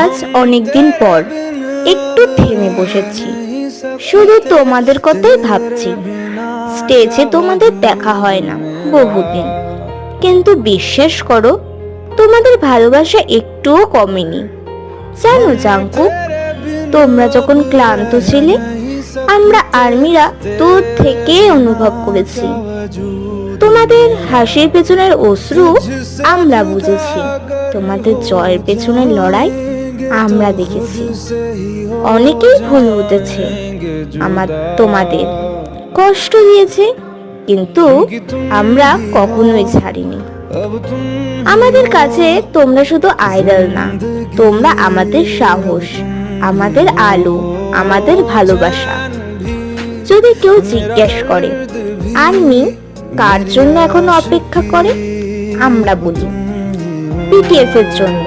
আজ অনেকদিন পর একটু থেমে বসেছি, শুধু তোমাদের কথাই ভাবছি। স্টেজে তোমাদের দেখা হয় না বহুদিন, কিন্তু বিশ্বাস করো, তোমাদের ভালোবাসা একটুও কমেনি। জানো জাঙ্কু, তোমরা যখন ক্লান্ত ছিলে, আমরা আর্মিরা দূর থেকে অনুভব করেছি। তোমাদের হাসির পেছনের অশ্রু আমরা বুঝেছি, তোমাদের জয়ের পেছনের লড়াই আমরা দেখেছি। অনেকেই ভুল বুঝেছে, তোমাদের কষ্ট দিয়েছে, কিন্তু আমরা কখনোই ছাড়িনি। আমাদের কাছে তোমরা শুধু আইডল না, তোমরা আমাদের সাহস, আমাদের আলো, আমাদের ভালোবাসা। যদি কেউ জিজ্ঞেস করে আর্মি কার জন্য এখনো অপেক্ষা করে, আমরা বলি বিটিএস এর জন্য।